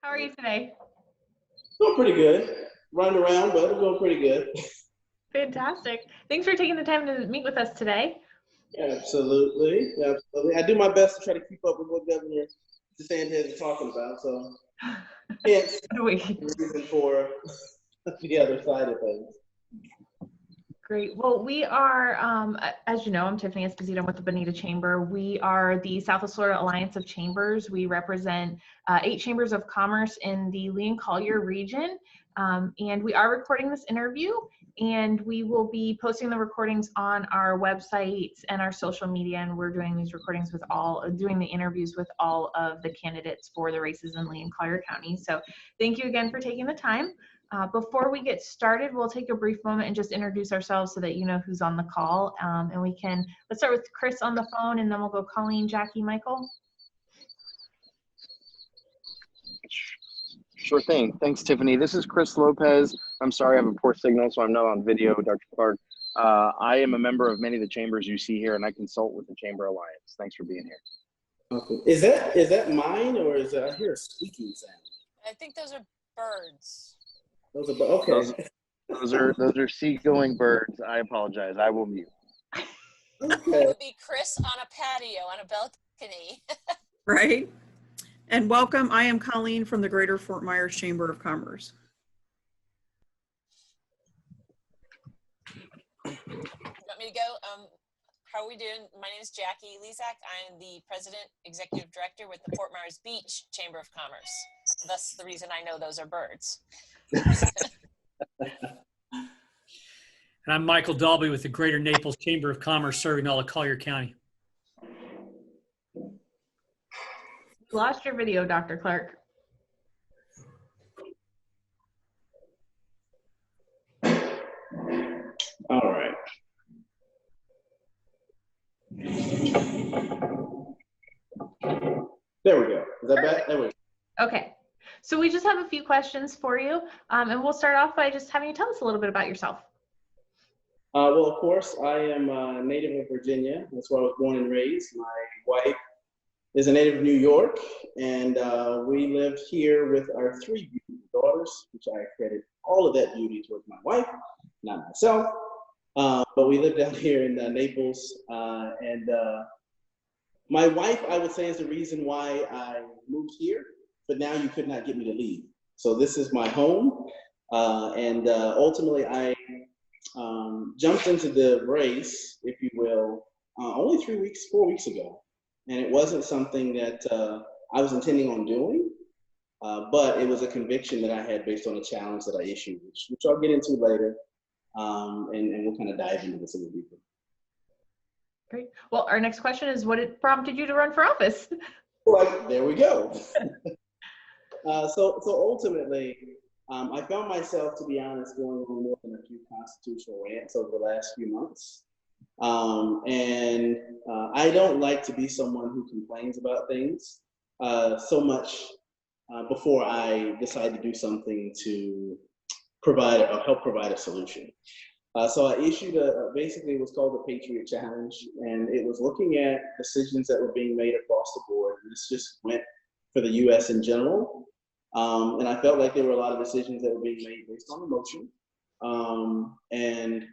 How are you today? Doing pretty good. Running around, but I'm doing pretty good. Fantastic. Thanks for taking the time to meet with us today. Absolutely. Absolutely. I do my best to try to keep up with what Governor DeSantis is talking about, so hence the reason for the other side of things. Great. Well, we are, as you know, I'm Tiffany Esposito with the Bonita Chamber. We are the Southwest Florida Alliance of Chambers. We represent 8 chambers of commerce in the Lee and Collier region. And we are recording this interview, and we will be posting the recordings on our website and our social media. And we're doing these recordings with doing the interviews with all of the candidates for the races in Lee and Collier County. So thank you again for taking the time. Before we get started, we'll take a brief moment and just introduce ourselves so that you know who's on the call. And let's start with Chris on the phone, and then we'll go Colleen, Jackie, Michael. Sure thing. Thanks, Tiffany. This is Chris Lopez. I'm sorry I have a poor signal, so I'm not on video, Dr. Clark. I am a member of many of the chambers you see here, and I consult with the Chamber Alliance. Thanks for being here. Okay. Is that mine, or is I hear a squeaking sound? I think those are birds. Those are okay. Those are seagoing birds. I apologize. I will mute. Okay. It would be Chris on a patio on a balcony. Right. And welcome. I am Colleen from the Greater Fort Myers Chamber of Commerce. You want me to go? How are we doing? My name is Jackie Lezak. I am the President Executive Director with the Fort Myers Beach Chamber of Commerce. That's the reason I know those are birds. And I'm Michael Dalby with the Greater Naples Chamber of Commerce, serving all of Collier County. Lost your video, Dr. Clark. All right. There we go. Is that back? There we go. Okay. So we just have a few questions for you, and we'll start off by just having you tell us a little bit about yourself. Well, of course, I am a native of Virginia. That's where I was born and raised. My wife is a native of New York, and we lived here with our 3 beautiful daughters, which I credit all of that beauty towards my wife, not myself. But we lived out here in Naples, and my wife, I would say, is the reason why I moved here, but now you could not get me to leave. So this is my home, and ultimately I jumped into the race, if you will, only 4 weeks ago. And it wasn't something that I was intending on doing, but it was a conviction that I had based on a challenge that I issued, which I'll get into later, and we'll kind of dive into this a little deeper. Great. Well, our next question is, what prompted you to run for office? Well, there we go. So ultimately, I found myself, to be honest, going on more than a few constitutional rants over the last few months. And I don't like to be someone who complains about things so much before I decide to do something to help provide a solution. So I issued basically what's called the Patriot Challenge, and it was looking at decisions that were being made across the board. And this just went for the U.S. in general. And I felt like there were a lot of decisions that were being made based on emotion, and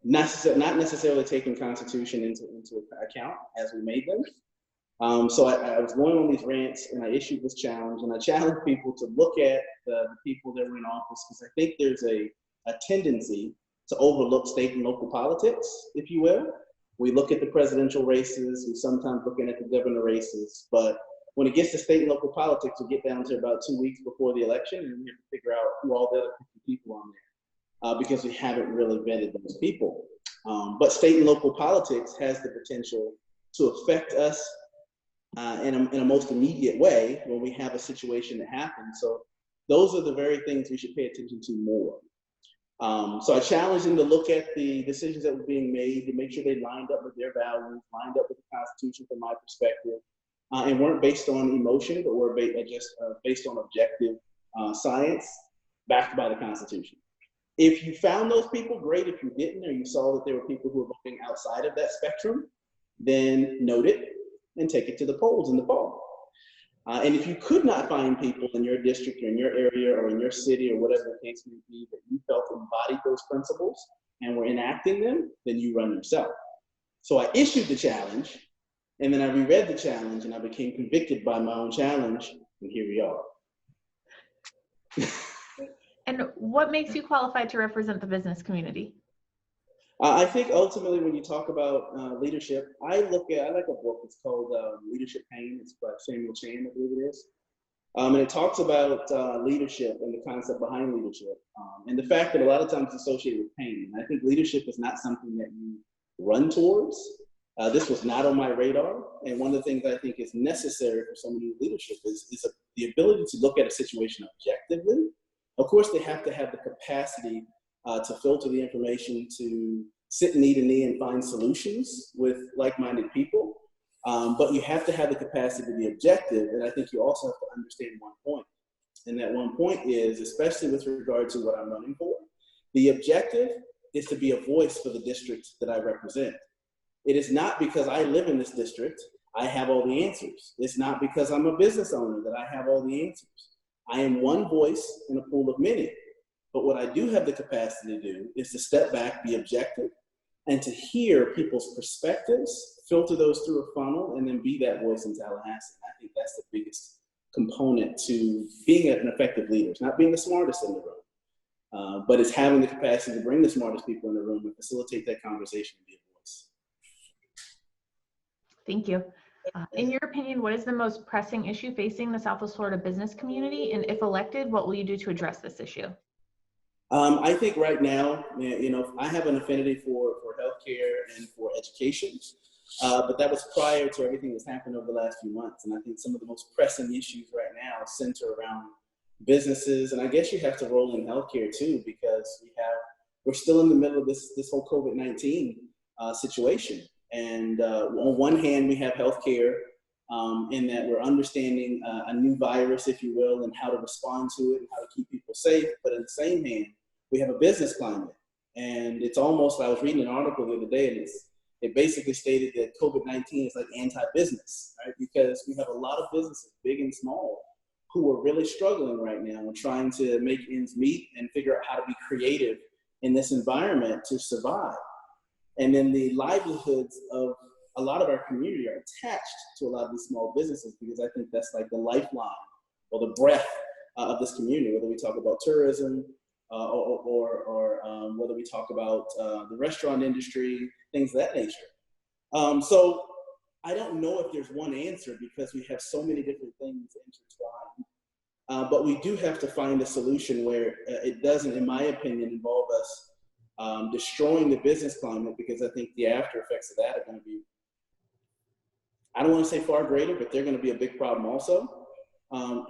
not necessarily taking Constitution into account as we made them. So I was going on these rants, and I issued this challenge, and I challenged people to look at the people that were in office, because I think there's a tendency to overlook state and local politics, if you will. We look at the presidential races, we sometimes looking at the governor races, but when it gets to state and local politics, we get down to about 2 weeks before the election, and we have to figure out who all the other people on there, because we haven't really vetted those people. But state and local politics has the potential to affect us in a most immediate way when we have a situation that happens. So those are the very things we should pay attention to more. So I challenged them to look at the decisions that were being made, to make sure they lined up with their values, lined up with the Constitution from my perspective, and weren't based on emotion, but were just based on objective science backed by the Constitution. If you found those people, great. If you didn't, or you saw that there were people who were voting outside of that spectrum, then note it and take it to the polls in the fall. And if you could not find people in your district or in your area or in your city or whatever the case may be that you felt embodied those principles and were enacting them, then you run yourself. So I issued the challenge, and then I reread the challenge, and I became convicted by my own challenge, and here we are. And what makes you qualified to represent the business community? I think ultimately when you talk about leadership, I like a book, it's called Leadership Pain. It's by Samuel Chan, I believe it is. And it talks about leadership and the concept behind leadership, and the fact that a lot of times it's associated with pain. And I think leadership is not something that you run towards. This was not on my radar. And one of the things I think is necessary for someone in leadership is the ability to look at a situation objectively. Of course, they have to have the capacity to filter the information, to sit knee to knee and find solutions with like-minded people. But you have to have the capacity to be objective. And I think you also have to understand one point. And that one point is, especially with regard to what I'm running for, the objective is to be a voice for the district that I represent. It is not because I live in this district, I have all the answers. It's not because I'm a business owner that I have all the answers. I am one voice in a pool of many. But what I do have the capacity to do is to step back, be objective, and to hear people's perspectives, filter those through a funnel, and then be that voice in Tallahassee. I think that's the biggest component to being an effective leader. It's not being the smartest in the room, but it's having the capacity to bring the smartest people in the room and facilitate that conversation and be a voice. Thank you. In your opinion, what is the most pressing issue facing the Southwest Florida business community? And if elected, what will you do to address this issue? I think right now, I have an affinity for healthcare and for education, but that was prior to everything that's happened over the last few months. And I think some of the most pressing issues right now center around businesses, and I guess you have to roll in healthcare too, because we're still in the middle of this whole COVID-19 situation. And on one hand, we have healthcare in that we're understanding a new virus, if you will, and how to respond to it and how to keep people safe. But in the same hand, we have a business climate. And it's almost, I was reading an article the other day, and it basically stated that COVID-19 is like anti-business, right? Because we have a lot of businesses, big and small, who are really struggling right now and trying to make ends meet and figure out how to be creative in this environment to survive. And then the livelihoods of a lot of our community are attached to a lot of these small businesses, because I think that's like the lifeline or the breath of this community, whether we talk about tourism or whether we talk about the restaurant industry, things of that nature. So I don't know if there's one answer, because we have so many different things intertwined. But we do have to find a solution where it doesn't, in my opinion, involve us destroying the business climate, because I think the after effects of that are going to be, I don't want to say far greater, but they're going to be a big problem also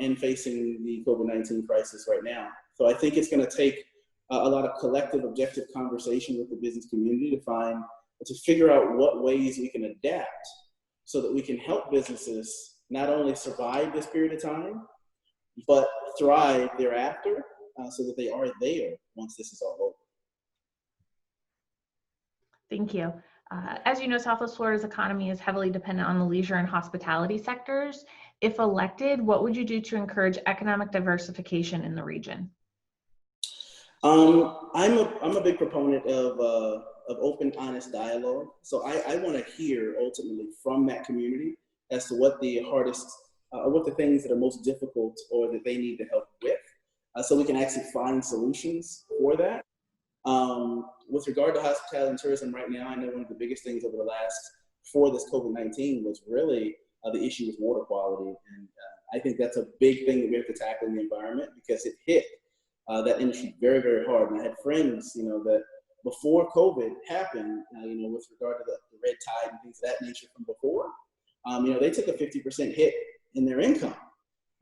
in facing the COVID-19 crisis right now. So I think it's going to take a lot of collective, objective conversation with the business community to figure out what ways we can adapt so that we can help businesses not only survive this period of time, but thrive thereafter, so that they are there once this is all over. Thank you. As you know, Southwest Florida's economy is heavily dependent on the leisure and hospitality sectors. If elected, what would you do to encourage economic diversification in the region? I'm a big proponent of open, honest dialogue. So I want to hear ultimately from that community as to what the hardest, what the things that are most difficult or that they need to help with, so we can actually find solutions for that. With regard to hospitality and tourism right now, I know one of the biggest things over the before this COVID-19 was really the issue with water quality. And I think that's a big thing that we have to tackle in the environment, because it hit that industry very, very hard. And I had friends, that before COVID happened, with regard to the red tide and things of that nature from before, they took a 50% hit in their income.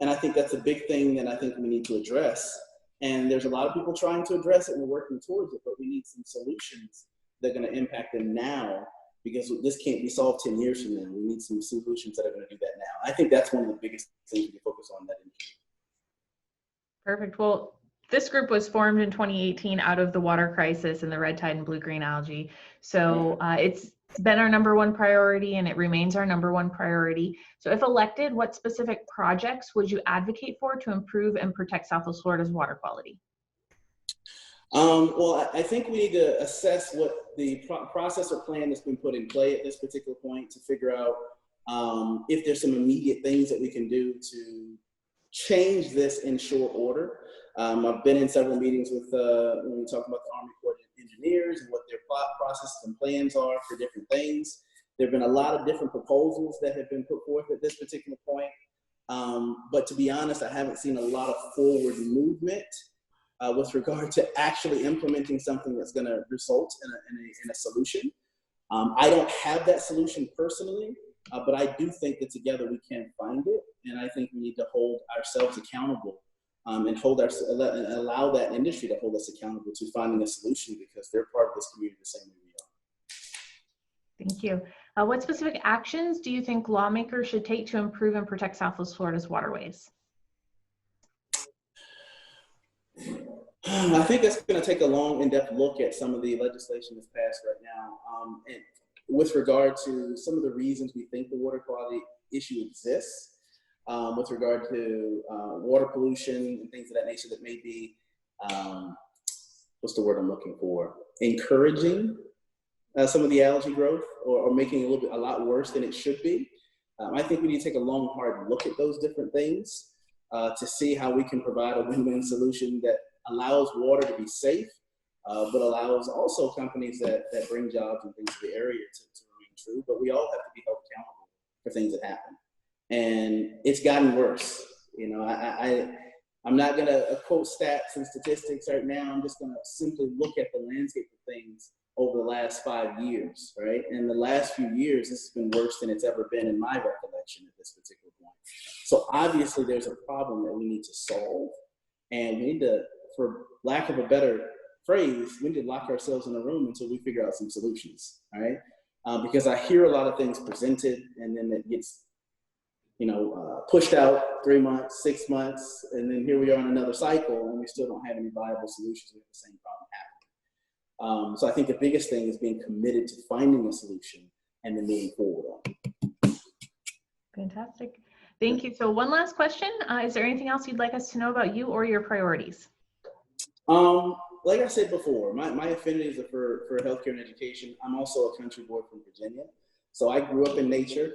And I think that's a big thing that I think we need to address. And there's a lot of people trying to address it and we're working towards it, but we need some solutions that are going to impact them now, because this can't be solved 10 years from now. We need some solutions that are going to do that now. I think that's one of the biggest things we can focus on in that industry. Perfect. Well, this group was formed in 2018 out of the water crisis and the red tide and blue-green algae. So it's It's been our #1 priority and it remains our #1 priority. So if elected, what specific projects would you advocate for to improve and protect Southwest Florida's water quality? Well, I think we need to assess what the process or plan that's been put in play at this particular point to figure out if there's some immediate things that we can do to change this in short order. I've been in several meetings with when we talk about the Army Corps of Engineers and what their processes and plans are for different things. There have been a lot of different proposals that have been put forth at this particular point. But to be honest, I haven't seen a lot of forward movement with regard to actually implementing something that's going to result in a solution. I don't have that solution personally, but I do think that together we can find it. And I think we need to hold ourselves accountable and allow that industry to hold us accountable to finding a solution, because they're part of this community the same way we are. Thank you. What specific actions do you think lawmakers should take to improve and protect Southwest Florida's waterways? I think it's going to take a long, in-depth look at some of the legislation that's passed right now. And with regard to some of the reasons we think the water quality issue exists, with regard to water pollution and things of that nature that may be, what's the word I'm looking for? Encouraging some of the algae growth or making it a lot worse than it should be. I think we need to take a long, hard look at those different things to see how we can provide a win-win solution that allows water to be safe, but allows also companies that bring jobs and things to the area to remain true. But we all have to be held accountable for things that happen. And it's gotten worse. You know, I'm not going to quote stats and statistics right now. I'm just going to simply look at the landscape of things over the last 5 years, right? And the last few years, this has been worse than it's ever been in my recollection at this particular point. So obviously there's a problem that we need to solve, and we need to, for lack of a better phrase, we need to lock ourselves in a room until we figure out some solutions, all right? Because I hear a lot of things presented, and then it gets, pushed out 3 months, 6 months, and then here we are in another cycle, and we still don't have any viable solutions with the same problem happening. So I think the biggest thing is being committed to finding a solution and then moving forward on it. Fantastic. Thank you. So one last question. Is there anything else you'd like us to know about you or your priorities? Like I said before, my affinities are for healthcare and education. I'm also a country boy from Virginia. So I grew up in nature.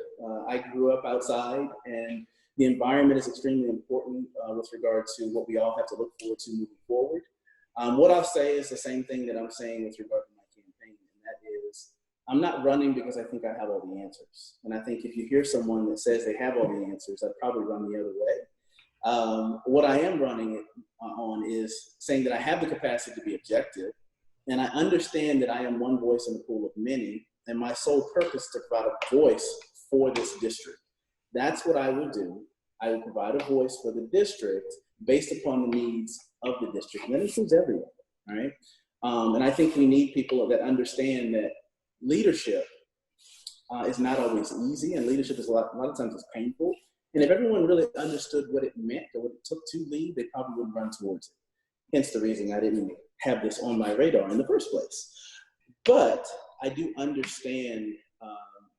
I grew up outside, and the environment is extremely important with regard to what we all have to look forward to moving forward. What I'll say is the same thing that I'm saying with regard to my campaign, and that is I'm not running because I think I have all the answers. And I think if you hear someone that says they have all the answers, I'd probably run the other way. What I am running on is saying that I have the capacity to be objective, and I understand that I am one voice in a pool of many, and my sole purpose is to provide a voice for this district. That's what I will do. I will provide a voice for the district based upon the needs of the district, and that includes everyone, all right? And I think we need people that understand that leadership is not always easy, and leadership is a lot of times it's painful. And if everyone really understood what it meant or what it took to lead, they probably wouldn't run towards it. Hence the reason I didn't have this on my radar in the first place. But I do understand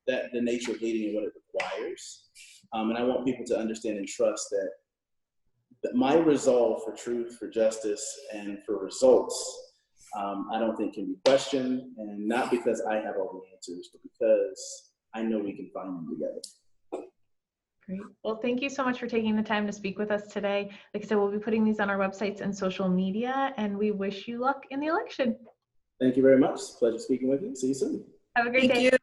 that the nature of leading and what it requires. And I want people to understand and trust that my resolve for truth, for justice, and for results, I don't think can be questioned, and not because I have all the answers, but because I know we can find them together. Great. Well, thank you so much for taking the time to speak with us today. Like I said, we'll be putting these on our websites and social media, and we wish you luck in the election. Thank you very much. Pleasure speaking with you. See you soon. Have a great day. Thank you.